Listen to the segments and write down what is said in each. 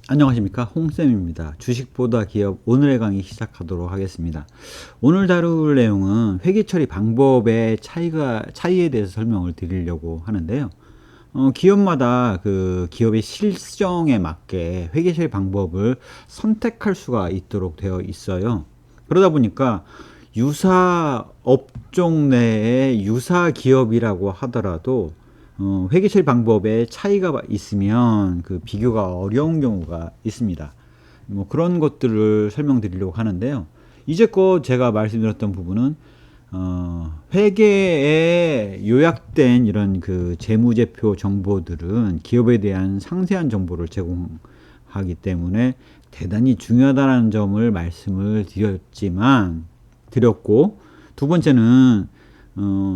안녕하십니까, 홍쌤입니다. 주식보다 기업 오늘의 강의 시작하도록 하겠습니다. 오늘 다룰 내용은 회계 처리 방법의 차이에 대해서 설명을 드리려고 하는데요. 기업마다 그 기업의 실정에 맞게 회계 처리 방법을 선택할 수가 있도록 되어 있어요. 그러다 보니까 유사 업종 내에 유사 기업이라고 하더라도 회계 처리 방법에 차이가 있으면 그 비교가 어려운 경우가 있습니다. 뭐 그런 것들을 설명드리려고 하는데요. 이제껏 제가 말씀드렸던 부분은 회계에 요약된 이런 그 재무제표 정보들은 기업에 대한 상세한 정보를 제공하기 때문에 대단히 중요하다는 점을 말씀을 드렸고, 두 번째는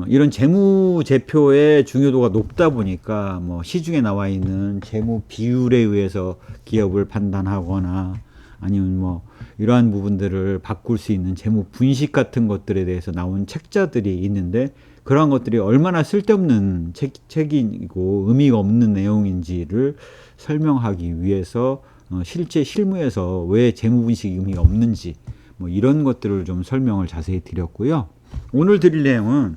이런 재무제표의 중요도가 높다 보니까 뭐 시중에 나와 있는 재무 비율에 의해서 기업을 판단하거나 아니면 뭐 이러한 부분들을 바꿀 수 있는 재무 분식 같은 것들에 대해서 나온 책자들이 있는데, 그러한 것들이 얼마나 쓸데없는 책이고 의미가 없는 내용인지를 설명하기 위해서 실제 실무에서 왜 재무 분식이 의미가 없는지 뭐 이런 것들을 좀 설명을 자세히 드렸고요. 오늘 드릴 내용은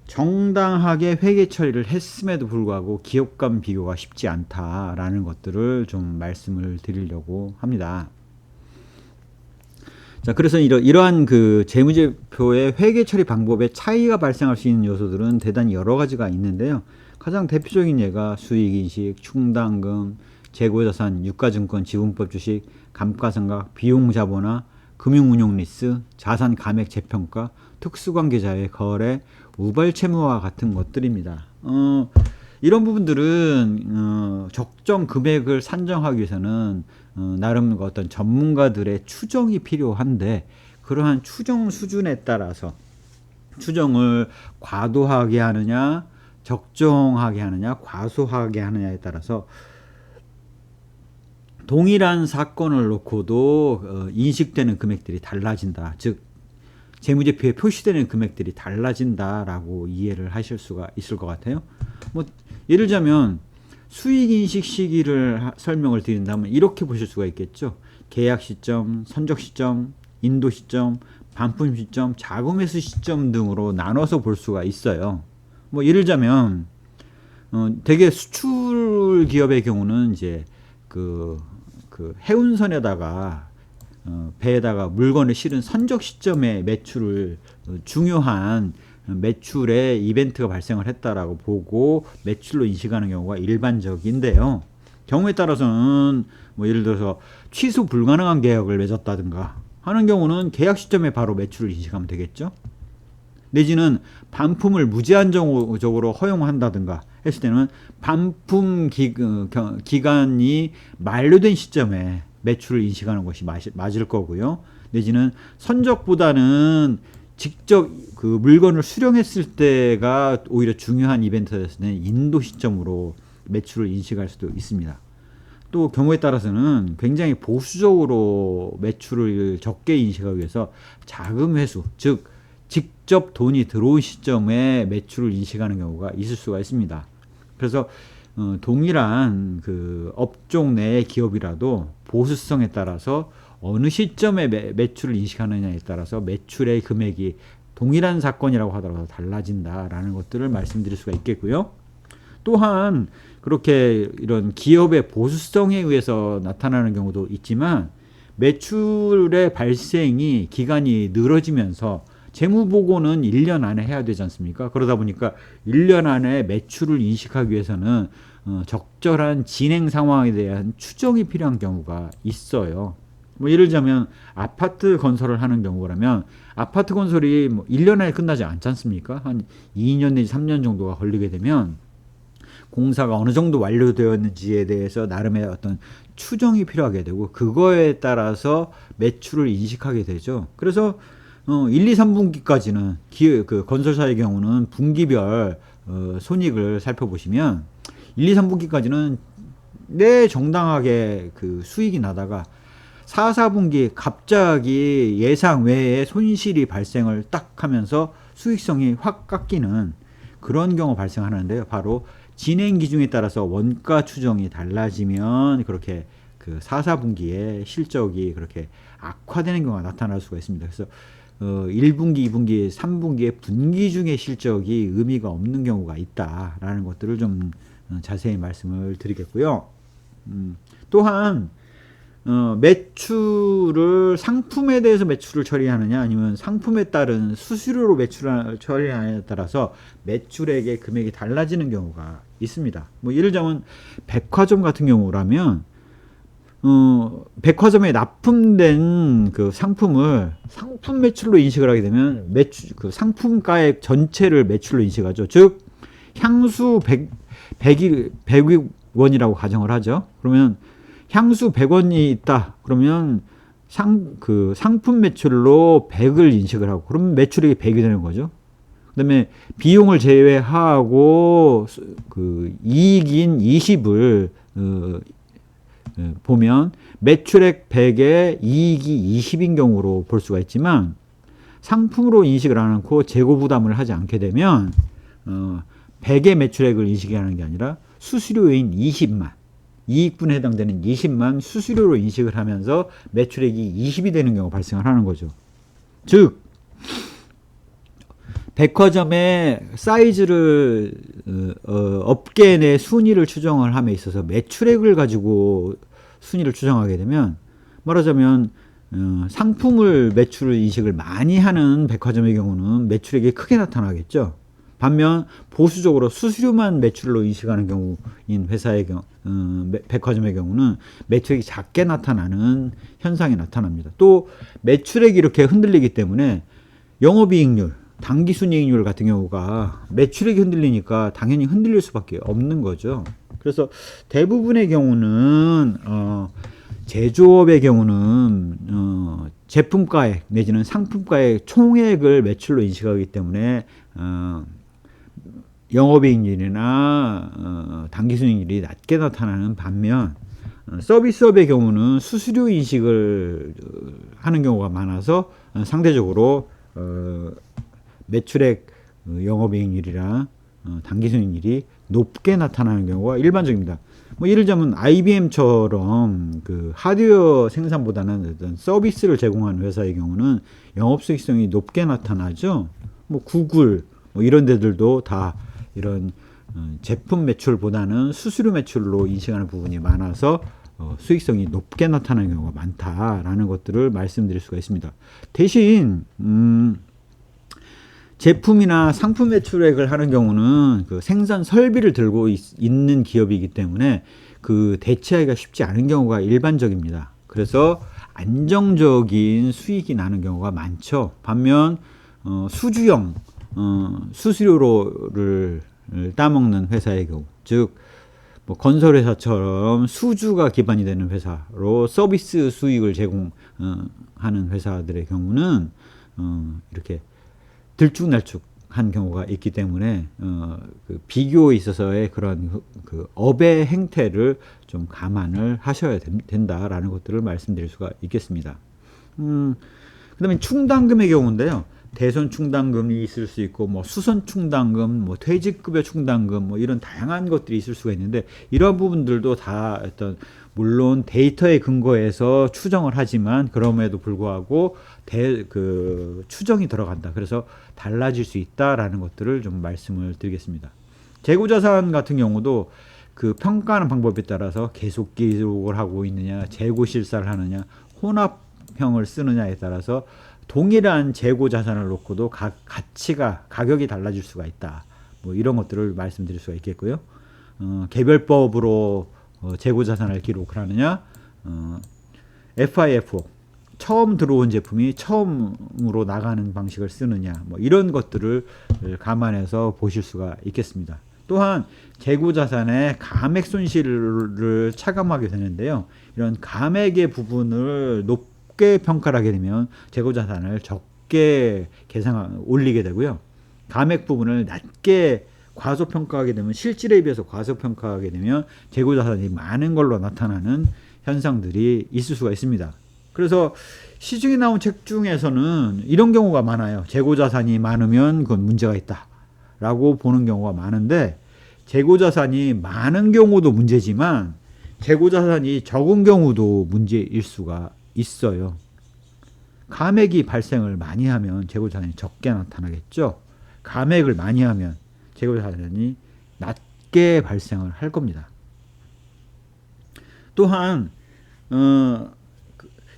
정당하게 회계 처리를 했음에도 불구하고 기업 간 비교가 쉽지 않다라는 것들을 좀 말씀을 드리려고 합니다. 자, 그래서 이러한 그 재무제표의 회계 처리 방법에 차이가 발생할 수 있는 요소들은 대단히 여러 가지가 있는데요. 가장 대표적인 예가 수익인식, 충당금, 재고자산, 유가증권, 지분법 주식, 감가상각, 비용자본화, 금융운용리스, 자산 감액 재평가, 특수관계자의 거래, 우발채무와 같은 것들입니다. 이런 부분들은 적정 금액을 산정하기 위해서는 나름 어떤 전문가들의 추정이 필요한데, 그러한 추정 수준에 따라서 추정을 과도하게 하느냐, 적정하게 하느냐, 과소하게 하느냐에 따라서 동일한 사건을 놓고도 인식되는 금액들이 달라진다. 즉 재무제표에 표시되는 금액들이 달라진다라고 이해를 하실 수가 있을 것 같아요. 뭐 예를 들자면 수익인식 시기를 설명을 드린다면 이렇게 보실 수가 있겠죠. 계약 시점, 선적 시점, 인도 시점, 반품 시점, 자금회수 시점 등으로 나눠서 볼 수가 있어요. 뭐 예를 들자면 대개 수출 기업의 경우는 이제 그 해운선에다가 배에다가 물건을 실은 선적 시점에 매출을 중요한 매출의 이벤트가 발생을 했다라고 보고 매출로 인식하는 경우가 일반적인데요. 경우에 따라서는 뭐 예를 들어서 취소 불가능한 계약을 맺었다든가 하는 경우는 계약 시점에 바로 매출을 인식하면 되겠죠. 내지는 반품을 무제한적으로 허용한다든가 했을 때는 반품 기간이 만료된 시점에 매출을 인식하는 것이 맞을 거고요. 내지는 선적보다는 직접 그 물건을 수령했을 때가 오히려 중요한 이벤트가 됐을 때는 인도 시점으로 매출을 인식할 수도 있습니다. 또 경우에 따라서는 굉장히 보수적으로 매출을 적게 인식하기 위해서 자금 회수, 즉 직접 돈이 들어온 시점에 매출을 인식하는 경우가 있을 수가 있습니다. 그래서 동일한 그 업종 내의 기업이라도 보수성에 따라서 어느 시점에 매출을 인식하느냐에 따라서 매출의 금액이 동일한 사건이라고 하더라도 달라진다라는 것들을 말씀드릴 수가 있겠고요. 또한 그렇게 이런 기업의 보수성에 의해서 나타나는 경우도 있지만, 매출의 발생이 기간이 늘어지면서 재무보고는 1년 안에 해야 되지 않습니까? 그러다 보니까 1년 안에 매출을 인식하기 위해서는 적절한 진행 상황에 대한 추정이 필요한 경우가 있어요. 뭐 예를 들자면 아파트 건설을 하는 경우라면 아파트 건설이 뭐 1년 안에 끝나지 않지 않습니까? 한 2년 내지 3년 정도가 걸리게 되면 공사가 어느 정도 완료되었는지에 대해서 나름의 어떤 추정이 필요하게 되고, 그거에 따라서 매출을 인식하게 되죠. 그래서 1, 2, 3분기까지는 그 건설사의 경우는 분기별 손익을 살펴보시면 1, 2, 3분기까지는 정당하게 그 수익이 나다가 4, 4분기 갑자기 예상 외에 손실이 발생을 딱 하면서 수익성이 확 깎이는 그런 경우 발생하는데요. 바로 진행 기준에 따라서 원가 추정이 달라지면 그렇게 그 4, 4분기에 실적이 그렇게 악화되는 경우가 나타날 수가 있습니다. 그래서 1분기, 2분기, 3분기의 분기 중에 실적이 의미가 없는 경우가 있다라는 것들을 좀 자세히 말씀을 드리겠고요. 또한 매출을 상품에 대해서 매출을 처리하느냐 아니면 상품에 따른 수수료로 매출을 처리하느냐에 따라서 매출액의 금액이 달라지는 경우가 있습니다. 뭐 예를 들자면 백화점 같은 경우라면 백화점에 납품된 그 상품을 상품 매출로 인식을 하게 되면 그 상품가액 전체를 매출로 인식하죠. 즉 향수 100원이라고 가정을 하죠. 그러면 향수 100원이 있다. 그러면 그 상품 매출로 100을 인식을 하고 그러면 매출액이 100이 되는 거죠. 그다음에 비용을 제외하고 그 이익인 20을 보면 매출액 100에 이익이 20인 경우로 볼 수가 있지만 상품으로 인식을 안 하고 재고 부담을 하지 않게 되면 100의 매출액을 인식하는 게 아니라 수수료인 20만 이익분에 해당되는 20만 수수료로 인식을 하면서 매출액이 20이 되는 경우가 발생을 하는 거죠. 즉 백화점의 사이즈를 업계 내 순위를 추정을 함에 있어서 매출액을 가지고 순위를 추정하게 되면 말하자면 상품을 매출 인식을 많이 하는 백화점의 경우는 매출액이 크게 나타나겠죠. 반면 보수적으로 수수료만 매출로 인식하는 경우인 회사의 백화점의 경우는 매출액이 작게 나타나는 현상이 나타납니다. 또 매출액이 이렇게 흔들리기 때문에 영업이익률 당기순이익률 같은 경우가 매출액이 흔들리니까 당연히 흔들릴 수밖에 없는 거죠. 그래서 대부분의 경우는 제조업의 경우는 제품가액 내지는 상품가액 총액을 매출로 인식하기 때문에 영업이익률이나 당기순이익률이 낮게 나타나는 반면 서비스업의 경우는 수수료 인식을 하는 경우가 많아서 상대적으로 매출액 영업이익률이랑 당기순이익률이 높게 나타나는 경우가 일반적입니다. 뭐 예를 들자면 IBM처럼 그 하드웨어 생산보다는 어떤 서비스를 제공하는 회사의 경우는 영업수익성이 높게 나타나죠. 뭐 구글 뭐 이런 데들도 다 이런 제품 매출보다는 수수료 매출로 인식하는 부분이 많아서 수익성이 높게 나타나는 경우가 많다라는 것들을 말씀드릴 수가 있습니다. 대신 제품이나 상품 매출액을 하는 경우는 그 생산 설비를 들고 있는 기업이기 때문에 그 대체하기가 쉽지 않은 경우가 일반적입니다. 그래서 안정적인 수익이 나는 경우가 많죠. 반면 수주형 수수료를 따먹는 회사의 경우, 즉 뭐 건설회사처럼 수주가 기반이 되는 회사로 서비스 수익을 제공하는 회사들의 경우는 이렇게 들쭉날쭉한 경우가 있기 때문에 그 비교에 있어서의 그런 그 업의 행태를 좀 감안을 하셔야 된다라는 것들을 말씀드릴 수가 있겠습니다. 그다음에 충당금의 경우인데요. 대손 충당금이 있을 수 있고 뭐 수선 충당금, 뭐 퇴직급여 충당금 뭐 이런 다양한 것들이 있을 수가 있는데 이러한 부분들도 다 어떤 물론 데이터에 근거해서 추정을 하지만 그럼에도 불구하고 그 추정이 들어간다. 그래서 달라질 수 있다라는 것들을 좀 말씀을 드리겠습니다. 재고자산 같은 경우도 그 평가하는 방법에 따라서 계속 기록을 하고 있느냐, 재고 실사를 하느냐, 혼합형을 쓰느냐에 따라서 동일한 재고 자산을 놓고도 가격이 달라질 수가 있다. 뭐 이런 것들을 말씀드릴 수가 있겠고요. 개별법으로 재고 자산을 기록을 하느냐, FIFO 처음 들어온 제품이 처음으로 나가는 방식을 쓰느냐, 뭐 이런 것들을 감안해서 보실 수가 있겠습니다. 또한 재고 자산의 감액 손실을 차감하게 되는데요. 이런 감액의 부분을 높게 평가를 하게 되면 재고 자산을 적게 올리게 되고요. 감액 부분을 낮게 과소평가하게 되면 실질에 비해서 과소평가하게 되면 재고 자산이 많은 걸로 나타나는 현상들이 있을 수가 있습니다. 그래서 시중에 나온 책 중에서는 이런 경우가 많아요. 재고 자산이 많으면 그건 문제가 있다 라고 보는 경우가 많은데 재고 자산이 많은 경우도 문제지만 재고자산이 적은 경우도 문제일 수가 있어요. 감액이 발생을 많이 하면 재고자산이 적게 나타나겠죠. 감액을 많이 하면 재고자산이 낮게 발생을 할 겁니다. 또한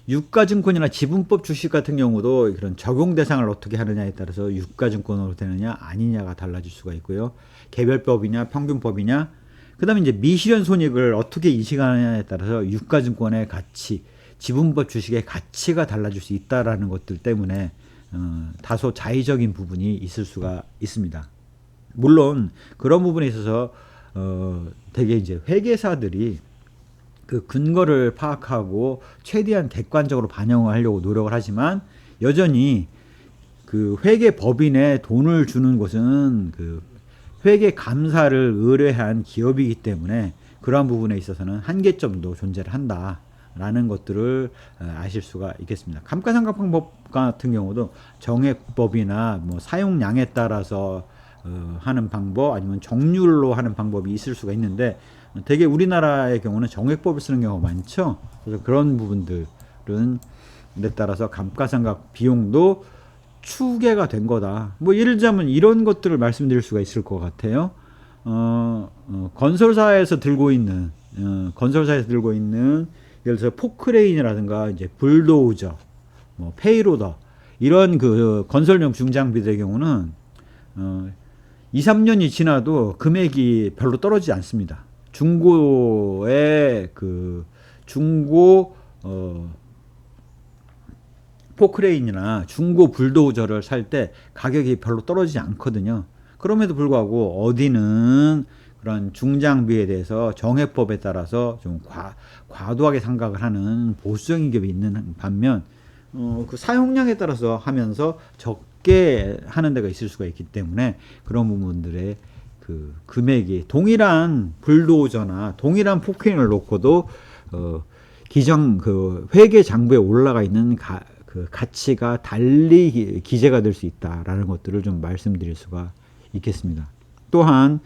유가증권이나 지분법 주식 같은 경우도 그런 적용 대상을 어떻게 하느냐에 따라서 유가증권으로 되느냐 아니냐가 달라질 수가 있고요. 개별법이냐 평균법이냐, 그 다음에 이제 미실현 손익을 어떻게 인식하느냐에 따라서 유가증권의 가치, 지분법 주식의 가치가 달라질 수 있다라는 것들 때문에 다소 자의적인 부분이 있을 수가 있습니다. 물론 그런 부분에 있어서 되게 이제 회계사들이 그 근거를 파악하고 최대한 객관적으로 반영을 하려고 노력을 하지만 여전히 그 회계법인에 돈을 주는 곳은 그 회계 감사를 의뢰한 기업이기 때문에 그러한 부분에 있어서는 한계점도 존재를 한다라는 것들을 아실 수가 있겠습니다. 감가상각방법 같은 경우도 정액법이나 뭐 사용량에 따라서 하는 방법 아니면 정률로 하는 방법이 있을 수가 있는데 되게 우리나라의 경우는 정액법을 쓰는 경우가 많죠. 그래서 그런 부분들은 에 따라서 감가상각 비용도 추계가 된 거다. 뭐 예를 들자면 이런 것들을 말씀드릴 수가 있을 것 같아요. 건설사에서 들고 있는 예를 들어서 포크레인이라든가 이제 불도우저, 뭐 페이로더 이런 그 건설용 중장비들의 경우는 2, 3년이 지나도 금액이 별로 떨어지지 않습니다. 중고의 그 중고 포크레인이나 중고 불도저를 살 때 가격이 별로 떨어지지 않거든요. 그럼에도 불구하고 어디는 그런 중장비에 대해서 정액법에 따라서 좀 과도하게 생각을 하는 보수적인 기업이 있는 반면 그 사용량에 따라서 하면서 적게 하는 데가 있을 수가 있기 때문에 그런 부분들의 그 금액이 동일한 불도저나 동일한 포크레인을 놓고도 기정 그 회계 장부에 올라가 있는 그 가치가 달리 기재가 될 수 있다라는 것들을 좀 말씀드릴 수가 있겠습니다. 또한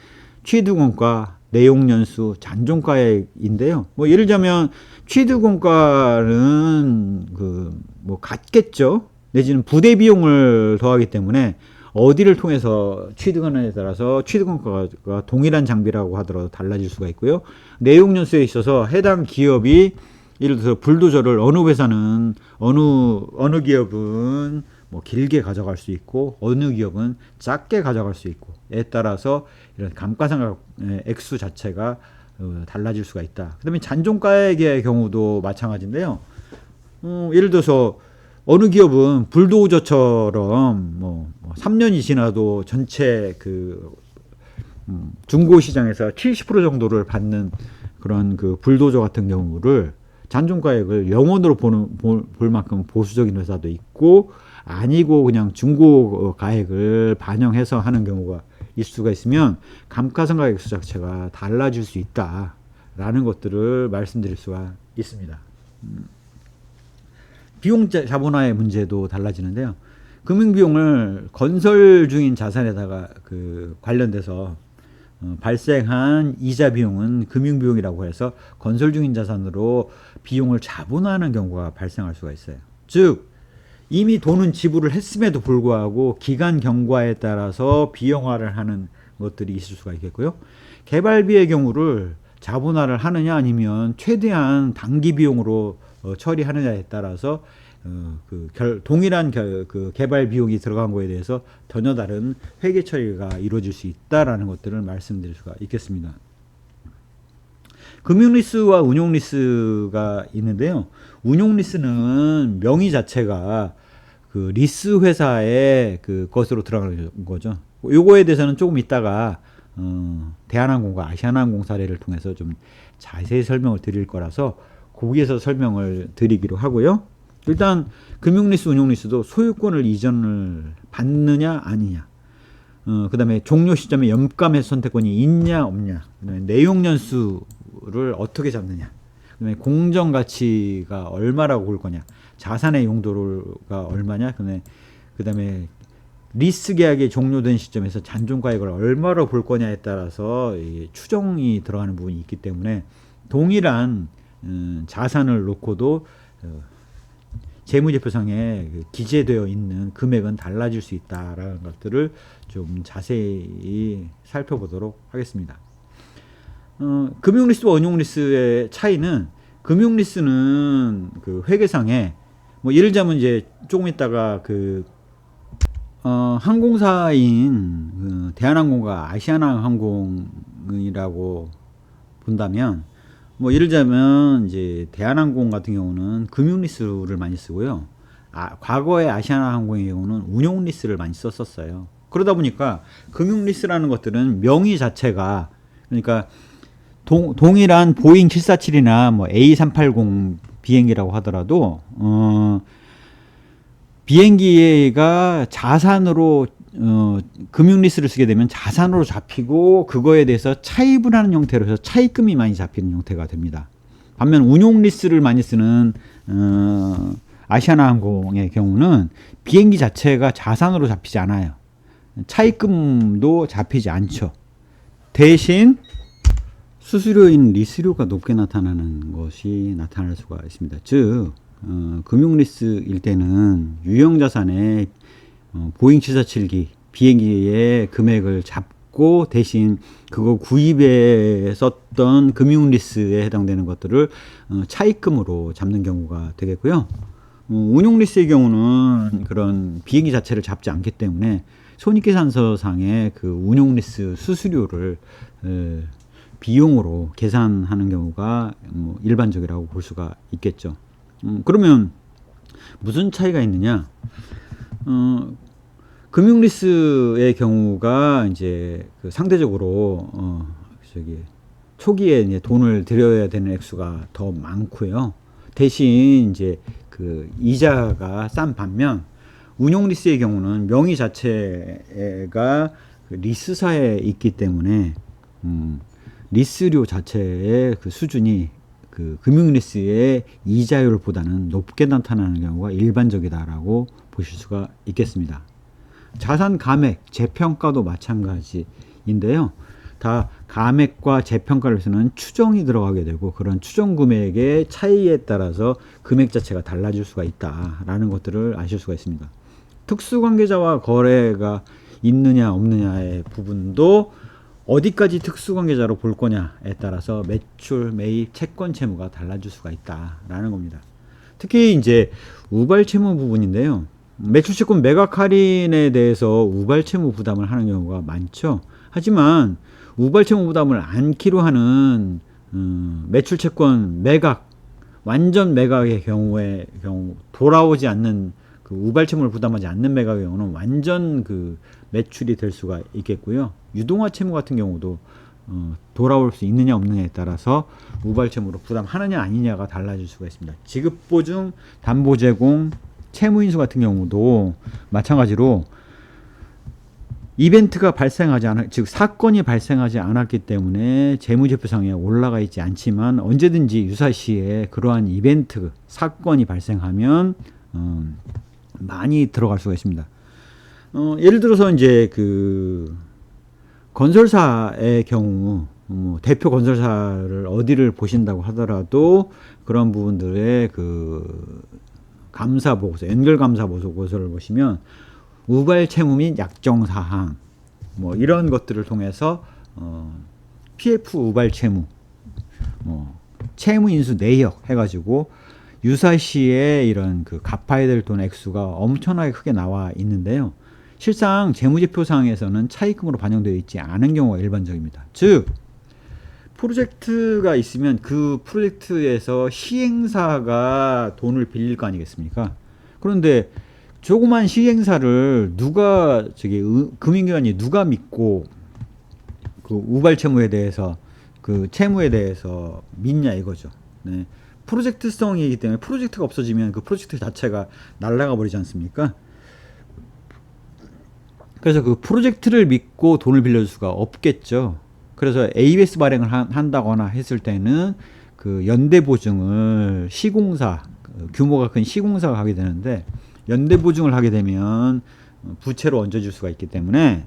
취득원가, 내용연수, 잔존가액인데요. 뭐 예를 들자면 취득원가는 그 뭐 같겠죠. 내지는 부대 비용을 더하기 때문에 어디를 통해서 취득하느냐에 따라서 취득원가가 동일한 장비라고 하더라도 달라질 수가 있고요. 내용연수에 있어서 해당 기업이 예를 들어서 불도저를 어느 회사는 어느 기업은 뭐 길게 가져갈 수 있고 어느 기업은 작게 가져갈 수 있고에 따라서 이런 감가상각 액수 자체가 달라질 수가 있다. 그다음에 잔존가액의 경우도 마찬가지인데요. 예를 들어서 어느 기업은 불도저처럼 뭐 3년이 지나도 전체 그 중고 시장에서 70% 정도를 받는 그런 그 불도저 같은 경우를 잔존가액을 영원으로 볼 만큼 보수적인 회사도 있고 아니고 그냥 중고 가액을 반영해서 하는 경우가 있을 수가 있으면 감가상각 액수 자체가 달라질 수 있다라는 것들을 말씀드릴 수가 있습니다. 비용 자본화의 문제도 달라지는데요. 금융비용을 건설 중인 자산에다가 그 관련돼서 발생한 이자 비용은 금융비용이라고 해서 건설 중인 자산으로 비용을 자본화하는 경우가 발생할 수가 있어요. 즉 이미 돈은 지불을 했음에도 불구하고 기간 경과에 따라서 비용화를 하는 것들이 있을 수가 있겠고요. 개발비의 경우를 자본화를 하느냐 아니면 최대한 단기 비용으로 처리하느냐에 따라서 동일한 그 개발 비용이 들어간 거에 대해서 전혀 다른 회계 처리가 이루어질 수 있다라는 것들을 말씀드릴 수가 있겠습니다. 금융리스와 운용리스가 있는데요. 운용리스는 명의 자체가 그 리스 회사의 그 것으로 들어가는 거죠. 요거에 대해서는 조금 이따가 대한항공과 아시아나항공 사례를 통해서 좀 자세히 설명을 드릴 거라서 거기에서 설명을 드리기로 하고요. 일단 금융리스, 운용리스도 소유권을 이전을 받느냐 아니냐, 그 다음에 종료 시점에 연감의 선택권이 있냐 없냐, 그다음에 내용연수를 어떻게 잡느냐, 그 다음에 공정가치가 얼마라고 볼 거냐, 자산의 용도가 얼마냐, 그 다음에 리스 계약이 종료된 시점에서 잔존가액을 얼마로 볼 거냐에 따라서 추정이 들어가는 부분이 있기 때문에 동일한 자산을 놓고도 재무제표상에 기재되어 있는 금액은 달라질 수 있다라는 것들을 좀 자세히 살펴보도록 하겠습니다. 금융리스와 은용리스의 차이는, 금융리스는 그 회계상에 뭐 예를 들자면 이제 조금 있다가 항공사인 대한항공과 아시아나항공이라고 본다면, 뭐 예를 들자면 이제 대한항공 같은 경우는 금융리스를 많이 쓰고요. 과거에 아시아나항공의 경우는 운용리스를 많이 썼었어요. 그러다 보니까 금융리스라는 것들은 명의 자체가, 그러니까 동일한 보잉 747이나 뭐 A380 비행기라고 하더라도 비행기가 자산으로 금융리스를 쓰게 되면 자산으로 잡히고 그거에 대해서 차입을 하는 형태로 해서 차입금이 많이 잡히는 형태가 됩니다. 반면 운용리스를 많이 쓰는 아시아나항공의 경우는 비행기 자체가 자산으로 잡히지 않아요. 차입금도 잡히지 않죠. 대신 수수료인 리스료가 높게 나타나는 것이 나타날 수가 있습니다. 즉 금융리스일 때는 유형자산에 보잉 747기 비행기의 금액을 잡고 대신 그거 구입에 썼던 금융리스에 해당되는 것들을 차입금으로 잡는 경우가 되겠고요. 운용리스의 경우는 그런 비행기 자체를 잡지 않기 때문에 손익계산서상의 그 운용리스 수수료를 비용으로 계산하는 경우가 일반적이라고 볼 수가 있겠죠. 그러면 무슨 차이가 있느냐? 금융리스의 경우가 이제 상대적으로 초기에 이제 돈을 들여야 되는 액수가 더 많고요. 대신 이제 그 이자가 싼 반면 운용리스의 경우는 명의 자체가 그 리스사에 있기 때문에 리스료 자체의 그 수준이 그 금융리스의 이자율보다는 높게 나타나는 경우가 일반적이다라고 보실 수가 있겠습니다. 자산 감액, 재평가도 마찬가지인데요. 다 감액과 재평가를 해서는 추정이 들어가게 되고 그런 추정 금액의 차이에 따라서 금액 자체가 달라질 수가 있다라는 것들을 아실 수가 있습니다. 특수관계자와 거래가 있느냐 없느냐의 부분도 어디까지 특수관계자로 볼 거냐에 따라서 매출, 매입, 채권 채무가 달라질 수가 있다라는 겁니다. 특히 이제 우발 채무 부분인데요. 매출 채권 매각 할인에 대해서 우발 채무 부담을 하는 경우가 많죠. 하지만 우발 채무 부담을 않기로 하는 매출 채권 매각, 완전 매각의 경우 돌아오지 않는 그 우발 채무를 부담하지 않는 매각의 경우는 완전 그 매출이 될 수가 있겠고요. 유동화 채무 같은 경우도 돌아올 수 있느냐 없느냐에 따라서 우발 채무로 부담하느냐 아니냐가 달라질 수가 있습니다. 지급 보증, 담보 제공, 채무 인수 같은 경우도 마찬가지로 이벤트가 발생하지 않아, 즉 사건이 발생하지 않았기 때문에 재무제표상에 올라가 있지 않지만 언제든지 유사시에 그러한 이벤트, 사건이 발생하면 많이 들어갈 수가 있습니다. 예를 들어서 이제 그 건설사의 경우 대표 건설사를 어디를 보신다고 하더라도 그런 부분들의 그 감사 보고서, 연결 감사 보고서를 보시면 우발 채무 및 약정 사항 뭐 이런 것들을 통해서 PF 우발 채무, 채무 인수 내역 해가지고 유사시에 이런 그 갚아야 될 돈 액수가 엄청나게 크게 나와 있는데요. 실상 재무제표상에서는 차입금으로 반영되어 있지 않은 경우가 일반적입니다. 즉 프로젝트가 있으면 그 프로젝트에서 시행사가 돈을 빌릴 거 아니겠습니까? 그런데 조그만 시행사를 누가 금융기관이 누가 믿고 그 우발 채무에 대해서 그 채무에 대해서 믿냐 이거죠. 네. 프로젝트성이기 때문에 프로젝트가 없어지면 그 프로젝트 자체가 날아가 버리지 않습니까? 그래서 그 프로젝트를 믿고 돈을 빌려줄 수가 없겠죠. 그래서 ABS 발행을 한다거나 했을 때는 그 연대보증을 시공사, 규모가 큰 시공사가 하게 되는데 연대보증을 하게 되면 부채로 얹어줄 수가 있기 때문에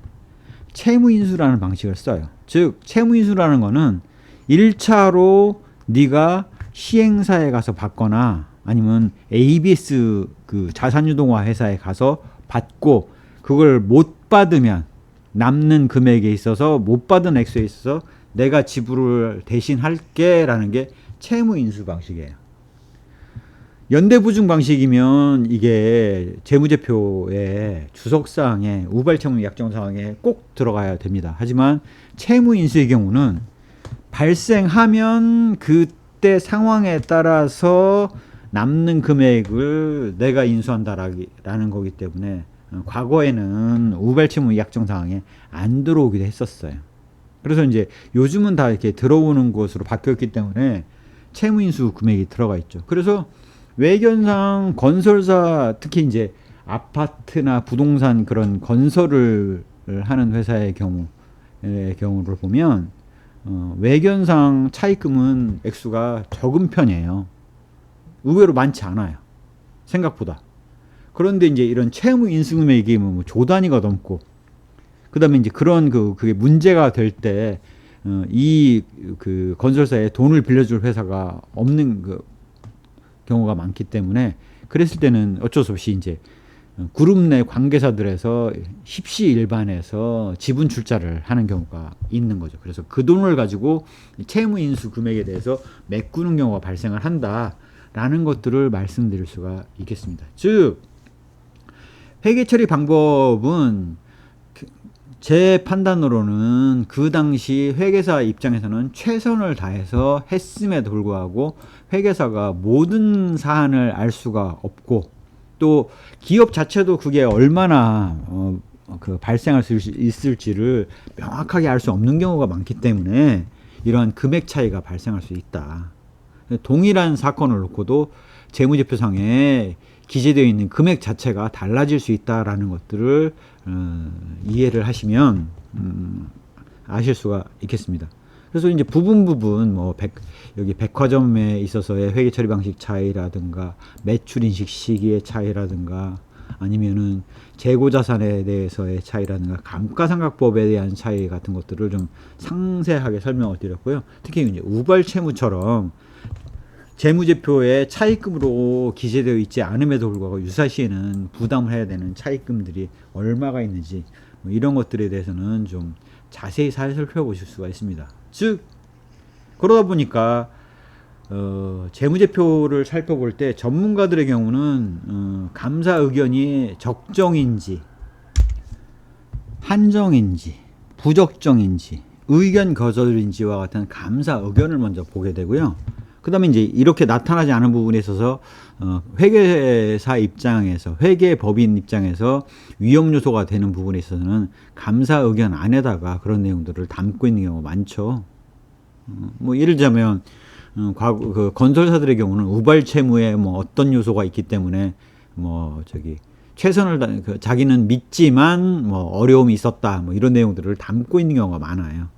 채무인수라는 방식을 써요. 즉 채무인수라는 거는 1차로 네가 시행사에 가서 받거나 아니면 ABS 그 자산유동화 회사에 가서 받고 그걸 못 받으면 남는 금액에 있어서 못 받은 액수에 있어서 내가 지불을 대신 할게라는 게 채무인수 방식이에요. 연대부증 방식이면 이게 재무제표에 주석사항에 우발채무 약정사항에 꼭 들어가야 됩니다. 하지만 채무인수의 경우는 발생하면 그때 상황에 따라서 남는 금액을 내가 인수한다라는 거기 때문에 과거에는 우발채무 약정사항에 안 들어오기도 했었어요. 그래서 이제 요즘은 다 이렇게 들어오는 것으로 바뀌었기 때문에 채무인수 금액이 들어가 있죠. 그래서 외견상 건설사 특히 이제 아파트나 부동산 그런 건설을 하는 회사의 경우를 보면 외견상 차입금은 액수가 적은 편이에요. 의외로 많지 않아요. 생각보다. 그런데 이제 이런 채무 인수금액이 뭐 조 단위가 넘고 그다음에 이제 그런 그게 문제가 될 때 이 그 건설사에 돈을 빌려줄 회사가 없는 그 경우가 많기 때문에 그랬을 때는 어쩔 수 없이 이제 그룹 내 관계사들에서 십시일반해서 지분 출자를 하는 경우가 있는 거죠. 그래서 그 돈을 가지고 채무 인수 금액에 대해서 메꾸는 경우가 발생을 한다라는 것들을 말씀드릴 수가 있겠습니다. 즉 회계 처리 방법은 제 판단으로는 그 당시 회계사 입장에서는 최선을 다해서 했음에도 불구하고 회계사가 모든 사안을 알 수가 없고 또 기업 자체도 그게 얼마나 그 발생할 수 있을지를 명확하게 알 수 없는 경우가 많기 때문에 이러한 금액 차이가 발생할 수 있다. 동일한 사건을 놓고도 재무제표상에 기재되어 있는 금액 자체가 달라질 수 있다라는 것들을 이해를 하시면 아실 수가 있겠습니다. 그래서 이제 부분 뭐 여기 백화점에 있어서의 회계 처리 방식 차이라든가 매출 인식 시기의 차이라든가 아니면은 재고 자산에 대해서의 차이라든가 감가상각법에 대한 차이 같은 것들을 좀 상세하게 설명을 드렸고요. 특히 이제 우발 채무처럼 재무제표에 차입금으로 기재되어 있지 않음에도 불구하고 유사시에는 부담을 해야 되는 차입금들이 얼마가 있는지 뭐 이런 것들에 대해서는 좀 자세히 살펴보실 수가 있습니다. 즉 그러다 보니까 재무제표를 살펴볼 때 전문가들의 경우는 감사 의견이 적정인지 한정인지 부적정인지 의견 거절인지와 같은 감사 의견을 먼저 보게 되고요. 그 다음에 이제 이렇게 나타나지 않은 부분에 있어서 회계사 입장에서 회계법인 입장에서 위험 요소가 되는 부분에 있어서는 감사 의견 안에다가 그런 내용들을 담고 있는 경우가 많죠. 뭐 예를 들자면 과거 그 건설사들의 경우는 우발 채무에 뭐 어떤 요소가 있기 때문에 뭐 최선을 자기는 믿지만 뭐 어려움이 있었다 뭐 이런 내용들을 담고 있는 경우가 많아요.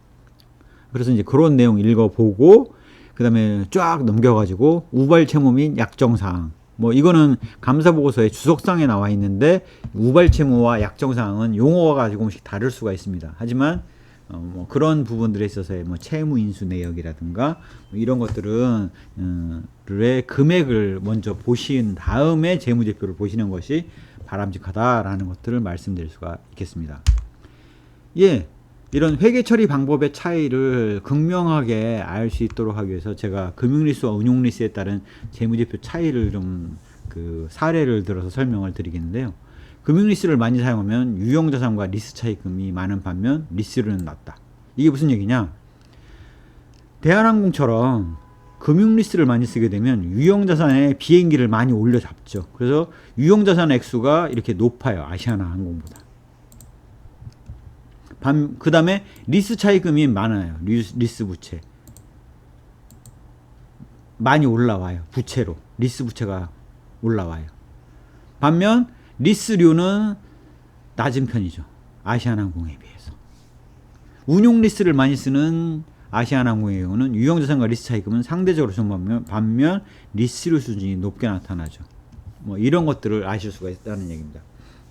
그래서 이제 그런 내용 읽어보고 그 다음에 쫙 넘겨가지고 우발 채무 및 약정사항 뭐 이거는 감사보고서에 주석상에 나와 있는데 우발 채무와 약정사항은 용어가 조금씩 다를 수가 있습니다. 하지만 뭐 그런 부분들에 있어서의 뭐 채무 인수 내역이라든가 뭐 이런 것들은 금액을 먼저 보신 다음에 재무제표를 보시는 것이 바람직하다라는 것들을 말씀드릴 수가 있겠습니다. 예. 이런 회계 처리 방법의 차이를 극명하게 알 수 있도록 하기 위해서 제가 금융리스와 운용리스에 따른 재무제표 차이를 좀 사례를 들어서 설명을 드리겠는데요. 금융리스를 많이 사용하면 유형자산과 리스 차입금이 많은 반면 리스료는 낮다. 이게 무슨 얘기냐? 대한항공처럼 금융리스를 많이 쓰게 되면 유형자산의 비행기를 많이 올려 잡죠. 그래서 유형자산 액수가 이렇게 높아요. 아시아나항공보다. 그 다음에 리스 차입금이 많아요. 리스 부채 많이 올라와요. 부채로 리스 부채가 올라와요. 반면 리스료는 낮은 편이죠. 아시아나항공에 비해서. 운용 리스를 많이 쓰는 아시아나항공의 경우는 유형자산과 리스 차입금은 상대적으로 좀 반면 리스료 수준이 높게 나타나죠. 뭐 이런 것들을 아실 수가 있다는 얘기입니다.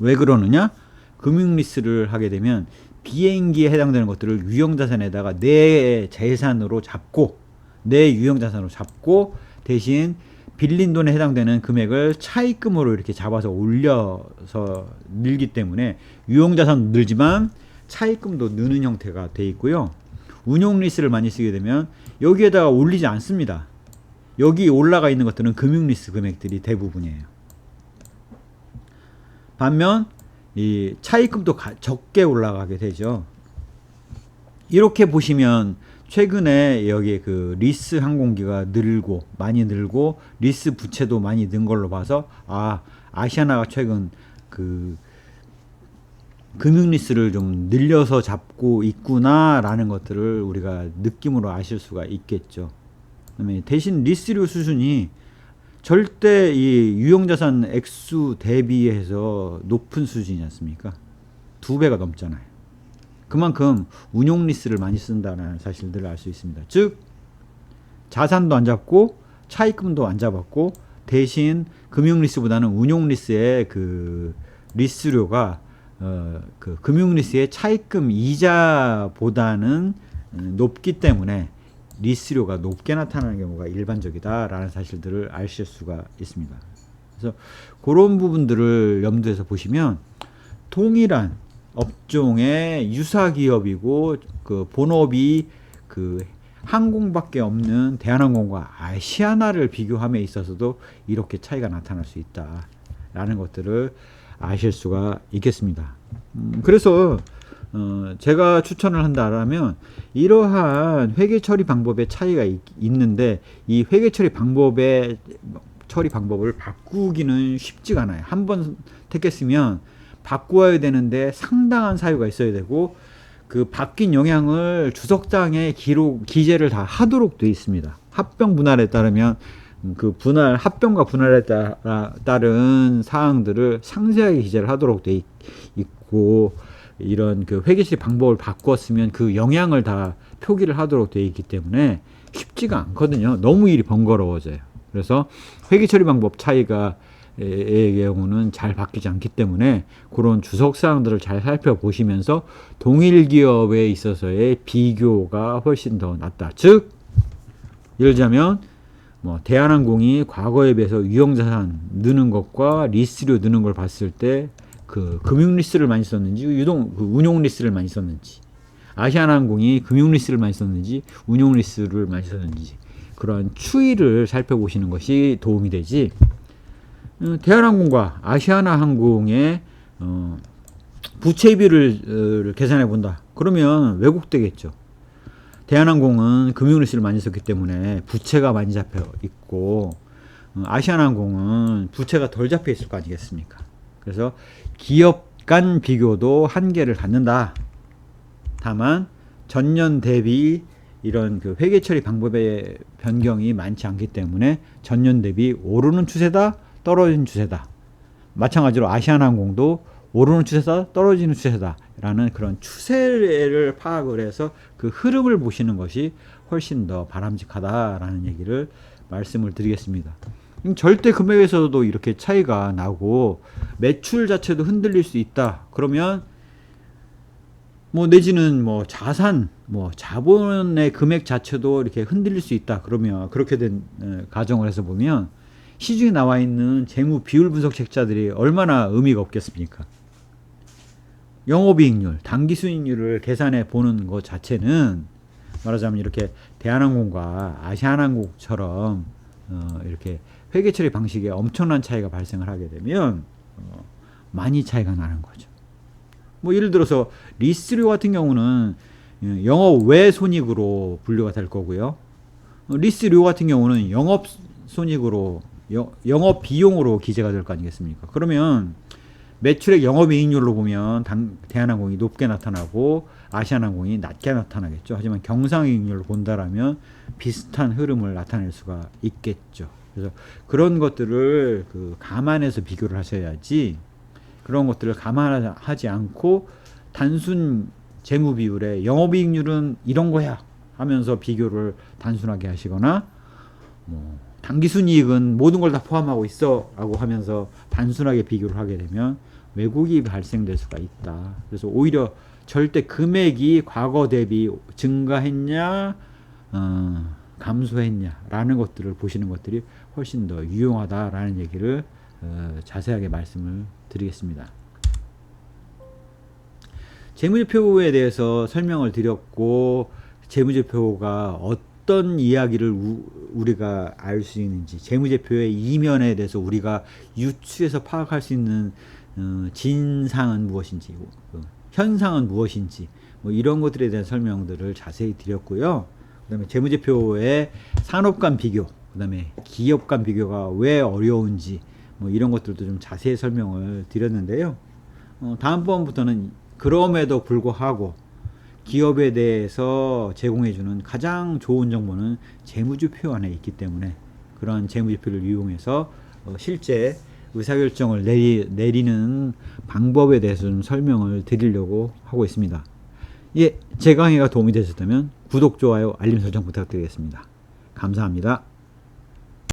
왜 그러느냐? 금융리스를 하게 되면 비행기에 해당되는 것들을 유형자산에다가 내 재산으로 잡고 내 유형자산으로 잡고 대신 빌린 돈에 해당되는 금액을 차입금으로 이렇게 잡아서 올려서 늘기 때문에 유형자산도 늘지만 차입금도 느는 형태가 돼 있고요. 운용리스를 많이 쓰게 되면 여기에다가 올리지 않습니다. 여기 올라가 있는 것들은 금융리스 금액들이 대부분이에요. 반면 이 차입금도 적게 올라가게 되죠. 이렇게 보시면 최근에 여기 그 리스 항공기가 많이 늘고 리스 부채도 많이 는 걸로 봐서 아시아나가 최근 그 금융리스를 좀 늘려서 잡고 있구나라는 것들을 우리가 느낌으로 아실 수가 있겠죠. 그다음에 대신 리스료 수준이 절대 이 유형자산 액수 대비해서 높은 수준이지 않습니까? 2배가 넘잖아요. 그만큼 운용리스를 많이 쓴다는 사실들을 알 수 있습니다. 즉 자산도 안 잡고 차입금도 안 잡았고 대신 금융리스보다는 운용리스의 그 리스료가 그 금융리스의 차입금 이자보다는 높기 때문에 리스료가 높게 나타나는 경우가 일반적이다라는 사실들을 아실 수가 있습니다. 그래서 그런 부분들을 염두에서 보시면 동일한 업종의 유사 기업이고 그 본업이 그 항공밖에 없는 대한항공과 아시아나를 비교함에 있어서도 이렇게 차이가 나타날 수 있다라는 것들을 아실 수가 있겠습니다. 그래서 제가 추천을 한다라면 이러한 회계 처리 방법의 차이가 있는데 이 회계 처리 방법을 바꾸기는 쉽지가 않아요. 한번 택했으면 바꾸어야 되는데 상당한 사유가 있어야 되고 그 바뀐 영향을 주석장에 기재를 다 하도록 되어 있습니다. 합병 분할에 따르면 그 합병과 분할에 따른 사항들을 상세하게 기재를 하도록 되어 있고 이런 그 회계처리 방법을 바꿨으면 그 영향을 다 표기를 하도록 되어 있기 때문에 쉽지가 않거든요. 너무 일이 번거로워져요. 그래서 회계처리 방법 차이가 의 경우는 잘 바뀌지 않기 때문에 그런 주석사항들을 잘 살펴보시면서 동일 기업에 있어서의 비교가 훨씬 더 낫다. 즉 예를 들자면 대한항공이 과거에 비해서 유형자산 느는 것과 리스료 느는 걸 봤을 때 그 금융리스를 많이 썼는지 운용리스를 많이 썼는지, 아시아나항공이 금융리스를 많이 썼는지 운용리스를 많이 썼는지 그러한 추이를 살펴보시는 것이 도움이 되지, 대한항공과 아시아나항공의 부채비를 계산해 본다. 그러면 왜곡되겠죠. 대한항공은 금융리스를 많이 썼기 때문에 부채가 많이 잡혀 있고 아시아나항공은 부채가 덜 잡혀 있을 거 아니겠습니까? 그래서 기업 간 비교도 한계를 갖는다. 다만 전년 대비 이런 그 회계 처리 방법의 변경이 많지 않기 때문에 전년 대비 오르는 추세다, 떨어지는 추세다. 마찬가지로 아시아나항공도 오르는 추세다, 떨어지는 추세다 라는 그런 추세를 파악을 해서 그 흐름을 보시는 것이 훨씬 더 바람직하다라는 얘기를 말씀을 드리겠습니다. 절대 금액에서도 이렇게 차이가 나고 매출 자체도 흔들릴 수 있다. 그러면 내지는 자산, 자본의 금액 자체도 이렇게 흔들릴 수 있다. 그러면 그렇게 된 가정을 해서 보면 시중에 나와 있는 재무 비율 분석 책자들이 얼마나 의미가 없겠습니까? 영업이익률, 당기순이익률을 계산해 보는 것 자체는 말하자면 이렇게 대한항공과 아시아나항공처럼 이렇게 회계처리 방식에 엄청난 차이가 발생을 하게 되면 많이 차이가 나는 거죠. 예를 들어서 리스료 같은 경우는 영업 외 손익으로 분류가 될 거고요. 리스료 같은 경우는 영업 손익으로 영업 비용으로 기재가 될 거 아니겠습니까? 그러면 매출액 영업이익률로 보면 대한항공이 높게 나타나고 아시아나항공이 낮게 나타나겠죠. 하지만 경상이익률로 본다라면 비슷한 흐름을 나타낼 수가 있겠죠. 그래서 그런 것들을 감안해서 비교를 하셔야지, 그런 것들을 감안하지 않고 단순 재무 비율에 영업이익률은 이런 거야 하면서 비교를 단순하게 하시거나 당기순이익은 모든 걸 다 포함하고 있어 라고 하면서 단순하게 비교를 하게 되면 왜곡이 발생될 수가 있다. 그래서 오히려 절대 금액이 과거 대비 증가했냐 감소했냐라는 것들을 보시는 것들이 훨씬 더 유용하다라는 얘기를 자세하게 말씀을 드리겠습니다. 재무제표에 대해서 설명을 드렸고, 재무제표가 어떤 이야기를 우리가 알 수 있는지, 재무제표의 이면에 대해서 우리가 유추해서 파악할 수 있는 진상은 무엇인지, 현상은 무엇인지, 뭐 이런 것들에 대한 설명들을 자세히 드렸고요. 그 다음에 재무제표의 산업 간 비교, 그 다음에 기업 간 비교가 왜 어려운지, 뭐 이런 것들도 좀 자세히 설명을 드렸는데요. 다음번부터는 그럼에도 불구하고 기업에 대해서 제공해주는 가장 좋은 정보는 재무제표 안에 있기 때문에, 그런 재무제표를 이용해서 실제 의사결정을 내리는 방법에 대해서 좀 설명을 드리려고 하고 있습니다. 예, 제 강의가 도움이 되셨다면 구독, 좋아요, 알림 설정 부탁드리겠습니다. 감사합니다.